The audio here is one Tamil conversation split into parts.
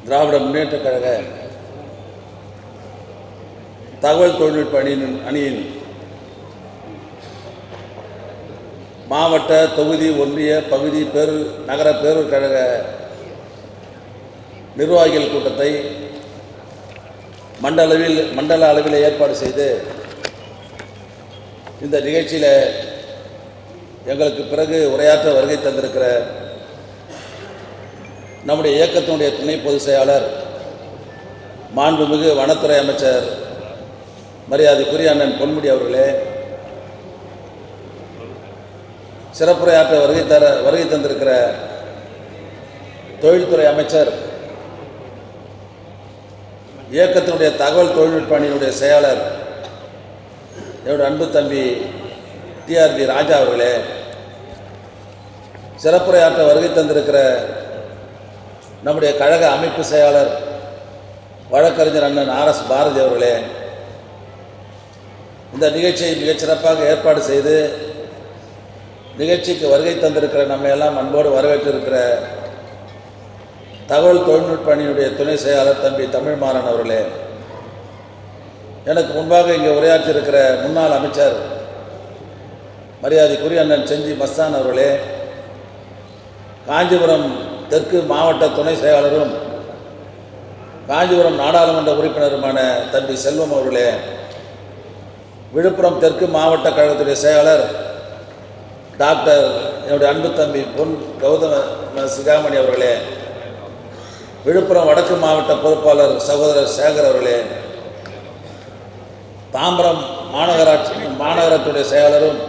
திராவிட முன்னேற்றக் கழக தகவல் தொழில்நுட்ப அணியின் மாவட்ட, தொகுதி, ஒன்றிய, பகுதி, நகர பேரூர் கழக நிர்வாகிகள் கூட்டத்தை மண்டல அளவில் ஏற்பாடு செய்து இந்த நிகழ்ச்சியில் எங்களுக்கு பிறகு உரையாற்ற வருகை தந்திருக்கிற நம்முடைய இயக்கத்தினுடைய துணை பொதுச் செயலாளர், மாண்புமிகு வனத்துறை அமைச்சர் மரியாதைக்குரிய அண்ணன் பொன்முடி அவர்களே, சிறப்புரையாற்ற வருகை தந்திருக்கிற தொழில்துறை அமைச்சர், இயக்கத்தினுடைய தகவல் தொழில்நுட்ப அணியினுடைய செயலாளர் என்னுடைய அன்பு தம்பி டிஆர்பி ராஜா அவர்களே, சிறப்புரையாற்ற வருகை தந்திருக்கிற நம்முடைய கழக அமைப்பு செயலாளர் வழக்கறிஞர் அண்ணன் ஆர்எஸ் பாரதி அவர்களே, இந்த நிகழ்ச்சியை மிகச்சிறப்பாக ஏற்பாடு செய்து நிகழ்ச்சிக்கு வருகை தந்திருக்கிற நம்ம எல்லாம் அன்போடு வரவேற்றிருக்கிற தகவல் தொழில்நுட்ப அணியினுடைய துணை செயலாளர் தம்பி தமிழ்மாறன் அவர்களே, எனக்கு முன்பாக இங்கே உரையாற்றியிருக்கிற முன்னாள் அமைச்சர் மரியாதைக்குரிய அண்ணன் செஞ்சி மஸ்தான் அவர்களே, காஞ்சிபுரம் தெற்கு மாவட்ட துணை செயலாளரும் காஞ்சிபுரம் நாடாளுமன்ற உறுப்பினருமான தம்பி செல்வம் அவர்களே, விழுப்புரம் தெற்கு மாவட்ட கழகத்துடைய செயலாளர் டாக்டர் என்னுடைய அன்பு தம்பி பொன் கௌதம சிகாமணி அவர்களே, விழுப்புரம் வடக்கு மாவட்ட பொறுப்பாளர் சகோதரர் சேகர் அவர்களே, தாம்பரம் மாநகராட்சியுடைய செயலாளரும்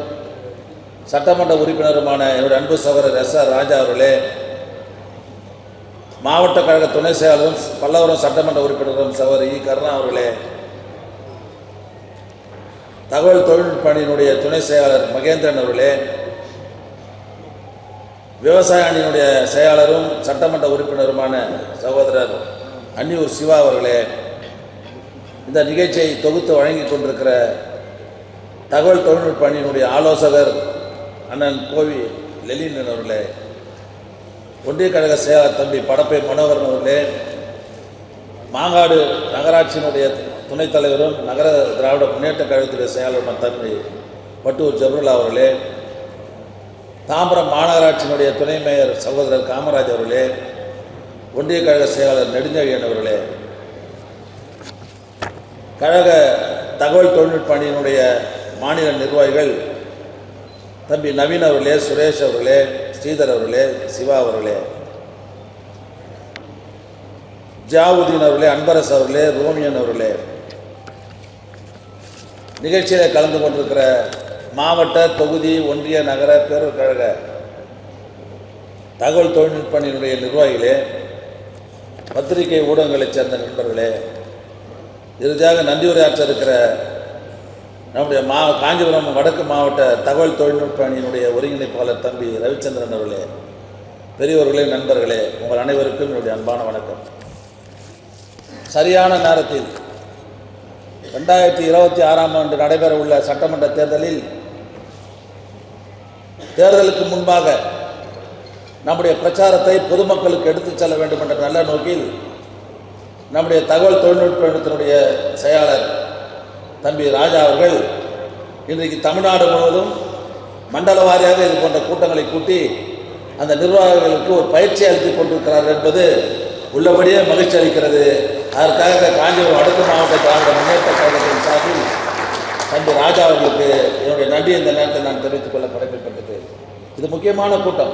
சட்டமன்ற உறுப்பினருமான என்னுடைய அன்பு சகோதரர் எஸ்.ஆர். ராஜா அவர்களே, மாவட்ட கழக துணை செயலாளரும் பல்லவரம் சட்டமன்ற உறுப்பினரும் சகோதரர் இ. கருணா அவர்களே, தகவல் தொழில்நுட்ப அணியினுடைய துணை செயலாளர் மகேந்திரன் அவர்களே, விவசாய அணியினுடைய செயலாளரும் சட்டமன்ற உறுப்பினருமான சகோதரர் அன்னியூர் சிவா அவர்களே, இந்த நிகழ்ச்சியை தொகுத்து வழங்கி கொண்டிருக்கிற தகவல் தொழில்நுட்ப அணியினுடைய ஆலோசகர் அண்ணன் கோவி லெலின் அவர்களே, ஒன்றிய கழக செயலாளர் தம்பி படப்பை மனோகரன் அவர்களே, மாங்காடு நகராட்சியினுடைய துணைத் தலைவரும் நகர திராவிட முன்னேற்ற கழகத்துடைய செயலாளரும் தம்பி பட்டூர் ஜபருல்லா அவர்களே, தாம்பரம் மாநகராட்சியினுடைய துணை மேயர் சகோதரர் காமராஜ் அவர்களே, ஒன்றிய கழக செயலாளர் நெடுஞ்செழியன் அவர்களே, கழக தகவல் தொழில்நுட்ப அணியினுடைய மாநில நிர்வாகிகள் தம்பி நவீன் அவர்களே, சுரேஷ் அவர்களே, ஸ்ரீதர் அவர்களே, சிவா அவர்களே, ஜாவுதீன் அவர்களே, அன்பரசு அவர்களே, ரோமியன் அவர்களே, நிகழ்ச்சியில் கலந்து கொண்டிருக்கிற மாவட்ட, தொகுதி, ஒன்றிய, நகர பேரூர் கழக தகவல் தொழில்நுட்ப அணியினுடைய நிர்வாகிகளே, பத்திரிகை ஊடகங்களைச் சேர்ந்த நண்பர்களே, இறுதியாக நன்றியுரையாற்ற இருக்கிற நம்முடைய காஞ்சிபுரம் வடக்கு மாவட்ட தகவல் தொழில்நுட்ப அணியினுடைய ஒருங்கிணைப்பாளர் தம்பி ரவிச்சந்திரன் அவர்களே, பெரியவர்களே, நண்பர்களே, உங்கள் அனைவருக்கும் என்னுடைய அன்பான வணக்கம். சரியான நேரத்தில் 2026ஆம் ஆண்டு நடைபெற உள்ள சட்டமன்ற தேர்தலுக்கு முன்பாக நம்முடைய பிரச்சாரத்தை பொதுமக்களுக்கு எடுத்துச் செல்ல வேண்டும் என்ற நல்ல நோக்கில் நம்முடைய தகவல் தொழில்நுட்பத்தினுடைய செயலாளர் தம்பி ராஜா அவர்கள் இன்றைக்கு தமிழ்நாடு முழுவதும் மண்டல வாரியாக இது போன்ற கூட்டங்களை கூட்டி அந்த நிர்வாகிகளுக்கு ஒரு பயிற்சி அளித்துக் கொண்டிருக்கிறார் என்பது உள்ளபடியே மகிழ்ச்சி அளிக்கிறது. அதற்காக காஞ்சிபுரம் வடக்கு மாவட்ட திராவிட முன்னேற்ற கழகத்தின் சார்பில் தம்பி ராஜா அவர்களுக்கு என்னுடைய நன்றி இந்த நேரத்தில் நான் தெரிவித்துக் கொள்ள கடமைப்பட்டது. இது முக்கியமான கூட்டம்.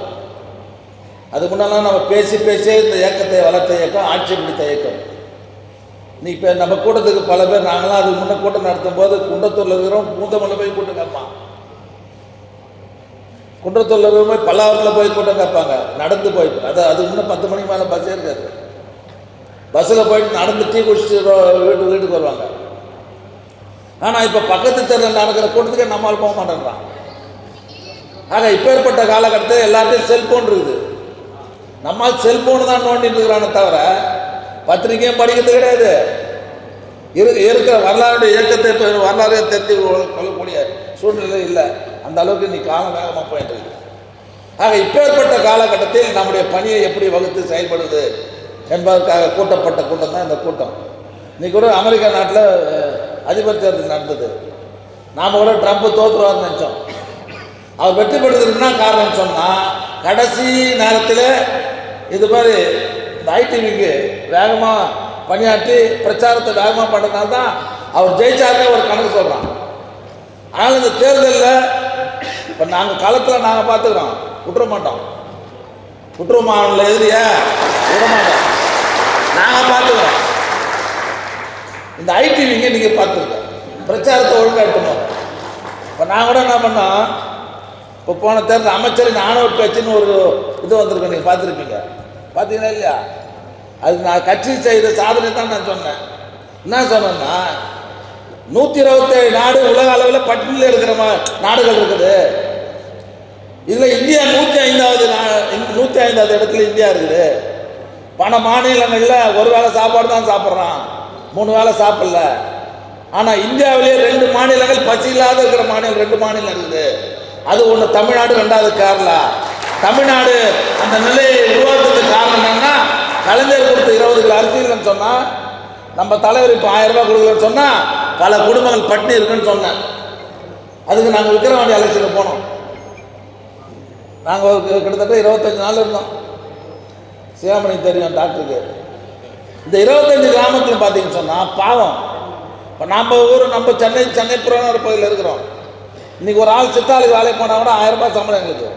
அது முன்னெல்லாம் நம்ம பேசியே இந்த இயக்கத்தை வளர்த்த இயக்கம், ஆட்சி பிடித்த இயக்கம். நீ இப்போ நம்ம கூட்டத்துக்கு பல பேர் நாங்களாம் அதுக்கு முன்னே கூட்டம் நடத்தும் போது குன்றத்தூரில் இருக்கிறோம், பூந்தமல்லில் போய் கூட்டம் கேட்பான், குன்றத்தூரில் இருக்கிற போய் பல்லாவரத்தில் போய் கூட்டம் கேட்பாங்க, நடந்து போய் அது முன்னே 10 மணிக்கு மேலே பஸ்ஸே இருக்காது. பஸ்ஸில் போயிட்டு நடந்து டீ குடிச்சிட்டு வீட்டுக்கு வருவாங்க. ஆனால் இப்போ பக்கத்து தெருவில் நடக்கிற கூட்டத்துக்கே நம்மால் போக மாட்டேன்றான். ஆக இப்போ ஏற்பட்ட காலகட்டத்தில் எல்லாத்தையும் செல்ஃபோன் இருக்குது. நம்மால் செல்ஃபோனு தான் நோண்டிட்டு இருக்கிறானே தவிர பத்திரிக்கையும் படிக்கிறது கிடையாது. இருக்கிற வரலாறுடைய இயக்கத்தை வரலாறு தெரிந்து கொள்ளக்கூடிய சூழ்நிலை இல்லை. அந்த அளவுக்கு நீ காலம் வேகமாக போயிட்டு இருக்கு. ஆக இப்பேற்பட்ட காலகட்டத்தில் நம்முடைய பணியை எப்படி வகுத்து செயல்படுவது என்பதற்காக கூட்டப்பட்ட கூட்டம் தான் இந்த கூட்டம். இன்றைக்கி கூட அமெரிக்கா நாட்டில் அதிபர் தேர்தல் நடந்தது. நாம் கூட ட்ரம்ப் தோற்றுருவார்னு நினச்சோம். அவர் வெற்றி பெற்றதுன்னா காரணம் சொன்னால், கடைசி நேரத்தில் இது மாதிரி இந்த ஐடிவிக்கு வேகமாக பணியாற்றி பிரச்சாரத்தை வேகமாக பண்ணுறதுனால தான் அவர் ஜெயிச்சாருன்னே ஒரு கணக்கு சொல்கிறான். ஆனால் இந்த தேர்தலில் இப்போ நாங்கள் களத்தில் நாங்கள் பார்த்துக்கிறோம், விட்டுற மாட்டோம். விட்டுருமா அவங்கள எதிரியா விட மாட்டோம், நாங்கள் பார்த்துக்கிறோம். இந்த ஐடிவிங்க நீங்கள் பார்த்துருக்கோம், பிரச்சாரத்தை ஒழுங்காக எடுத்துனோம். இப்போ நான் கூட என்ன பண்ணோம், இப்போ போன தேர்தல் அமைச்சரின் ஆணவ பேச்சுன்னு ஒரு இது வந்திருக்கோம், நீங்கள் பார்த்துருப்பீங்க. பார்த்தீங்களா இல்லையா? அது நான் கட்சி செய்த சாதனை தான் நான் சொன்னேன். என்ன சொன்னேன்னா, 127 நாடு உலக அளவில் பட்டியலில் இருக்கிற நாடுகள் இருக்குது. இதில் இந்தியா 105வது இடத்துல இந்தியா இருக்குது. பல மாநிலங்களில் ஒரு வேளை சாப்பாடு தான் சாப்பிட்றான், 3 வேளை சாப்பிடல. ஆனால் இந்தியாவிலேயே 2 மாநிலங்கள் பசி இல்லாத இருக்கிற மாநிலம் 2 மாநிலம் இருக்குது. அது ஒன்று தமிழ்நாடு, 2வது கேரளா. தமிழ்நாடு அந்த நிலையை உருவாக்குறதுக்கு காரணம் என்னன்னா, கலைஞர் கொடுத்த 20 கிலோ அரிசின்னு சொன்னால், நம்ம தலைவர் இப்போ 1000 ரூபாய் கொடுக்கலன்னு சொன்னால் பல குடும்பங்கள் பட்டினி இருக்குன்னு சொன்னேன். அதுக்கு நாங்கள் விக்கிரவாண்டி எலெக்ஷனுக்கு போனோம். நாங்கள் கிட்டத்தட்ட 25 நாள் இருந்தோம். சிவாமணி தெரியும் டாக்டருக்கு. இந்த 25 கிராமத்தில் பார்த்தீங்கன்னு சொன்னால் பாவம். இப்போ நம்ம ஊர், நம்ம சென்னை புறநகர் பகுதியில் இருக்கிறோம். இன்றைக்கி ஒரு ஆள் சித்தாளுக்கு வேலைக்கு போனால் கூட 1000 ரூபாய் சம்பளம் எங்களுக்கு.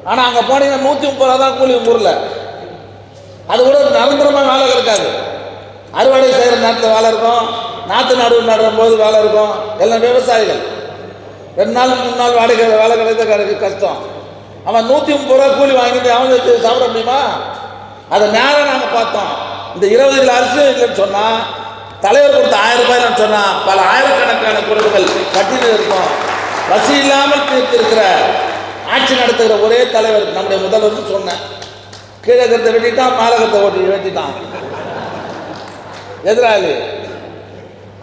ஆனால் அங்கே போனீங்கன்னா 130 ரூபா தான் கூலி ஊரில். அது கூட நிரந்தரமாக வேலை இருக்காது. அறுவடை செய்கிற நேரத்தில் வேலை இருக்கும், நாற்று நடுவும் போது வேலை இருக்கும். எல்லாம் விவசாயிகள் 2 நாள் 3 நாள் வேலை கிடைக்க கஷ்டம். அவன் 130 ரூபா கூலி வாங்கிட்டு அவன் வச்சு சாப்பிட முடியுமா? அதை நேரம் நாங்கள் பார்த்தோம். இந்த 20 கிலோ அரிசியும் இல்லைன்னு சொன்னால், தலைவர் கொடுத்த 1000 ரூபாய்னு சொன்னால் பல ஆயிரக்கணக்கான குடும்பங்கள் பட்டியலில் இருக்கும். பசி இல்லாமல் தீர்த்திருக்கிற ஆட்சி நடத்துகிற ஒரே தலைவர் நம்முடைய முதல்வர் சொன்னேன். கீழே கருத்தை வெட்டிட்டான், மேலே கருத்தை வெட்டிட்டான். எதிராளி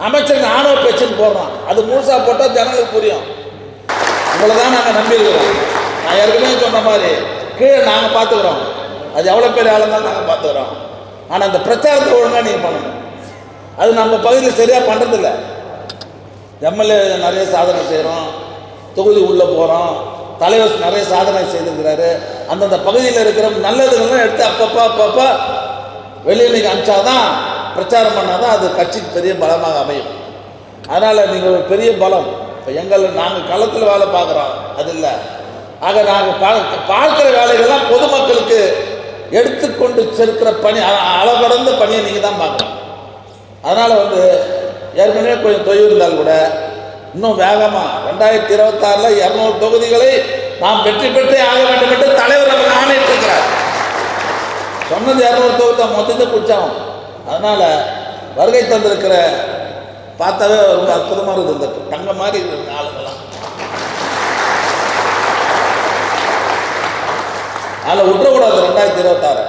அமைச்சர் ஆணவ பேச்சுன்னு போடுறான். அது முழுசாக போட்டால் ஜனங்களுக்கு புரியும். உங்களை தான் நாங்கள் நம்பியிருக்கிறோம். நான் ஏற்கனவே சொன்ன மாதிரி கீழே நாங்கள் பார்த்துக்கிறோம். அது எவ்வளோ பெரிய ஆளுந்தாலும் நாங்கள் பார்த்துக்கிறோம். ஆனால் அந்த பிரச்சாரத்தை ஒழுங்காக நீங்கள் பண்ணணும். அது நம்ம பகுதியில் சரியாக பண்ணுறதில்ல. எம்எல்ஏ நிறைய சாதனை செய்கிறோம், தொகுதி உள்ளே போகிறோம், தலைவர் நிறைய சாதனை செய்திருக்கிறாரு. அந்தந்த பகுதியில் இருக்கிற நல்லதுகள்லாம் எடுத்து அப்பப்போ வெளியே நீங்கள் அனுப்பிச்சாதான், பிரச்சாரம் பண்ணால் தான் அது கட்சிக்கு பெரிய பலமாக அமையும். அதனால் நீங்கள் ஒரு பெரிய பலம். இப்போ நாங்கள் களத்தில் வேலை பார்க்குறோம், அது இல்லை. ஆக நாங்கள் பார்க்குற வேலைகள்லாம் பொதுமக்களுக்கு எடுத்துக்கொண்டு செலுக்கிற பணி, அளவடந்த பணியை நீங்கள் தான் பார்க்கணும். அதனால் ஏற்கனவே கொஞ்சம் தொய்வு இருந்தால் கூட இன்னும் வேகமாக 2026 200 தொகுதிகளை நாம் வெற்றி பெற்றே ஆக வேண்டும் என்று தலைவர் நமக்கு ஆணையிட்டிருக்கிறார். சொன்னது 200 தொகுதி தான், மொத்தத்தை பிடிச்சாகும். அதனால் வருகை தந்திருக்கிற பார்த்தாவே ரொம்ப அற்புதமாக இருக்குது. இந்த தங்க மாதிரி இருக்கிற ஆளுங்கள்லாம் அதில் விட்டுறக்கூடாது 2026.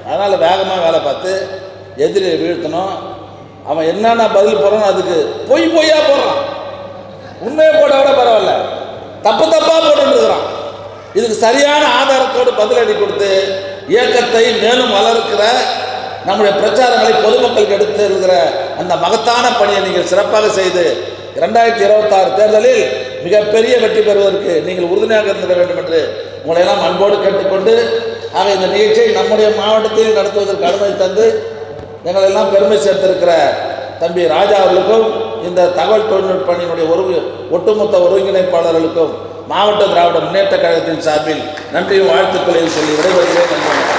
அதனால் வேகமாக வேலை பார்த்து எதிரியை வீழ்த்தணும். அவன் என்னென்ன பதில் போடுறான், அதுக்கு பொய்யா போடுறான். உண்மையை போட விட பரவாயில்ல, தப்பாக போட்டுருக்கிறான். இதுக்கு சரியான ஆதாரத்தோடு பதிலடி கொடுத்து இயக்கத்தை மேலும் வளர்க்கிற நம்முடைய பிரச்சாரங்களை பொதுமக்களுக்கு எடுத்து இருக்கிற அந்த மகத்தான பணியை நீங்கள் சிறப்பாக செய்து 2026 தேர்தலில் மிகப்பெரிய வெற்றி பெறுவதற்கு நீங்கள் உறுதுணையாக இருந்திட வேண்டும் என்று உங்களையெல்லாம் அன்போடு கேட்டுக்கொண்டு, ஆக இந்த நிகழ்ச்சியை நம்முடைய மாவட்டத்தில் நடத்துவதற்கு அனுமதி தந்து எங்களெல்லாம் பெருமை சேர்த்திருக்கிற தம்பி ராஜா அவர்களுக்கும், இந்த தகவல் தொழில்நுட்ப பணியினுடைய ஒட்டுமொத்த ஒருங்கிணைப்பாளர்களுக்கும் மாவட்ட திராவிட முன்னேற்ற கழகத்தின் சார்பில் நன்றியும் வாழ்த்துக்களையும் சொல்லி விடைபெறுகிறேன்.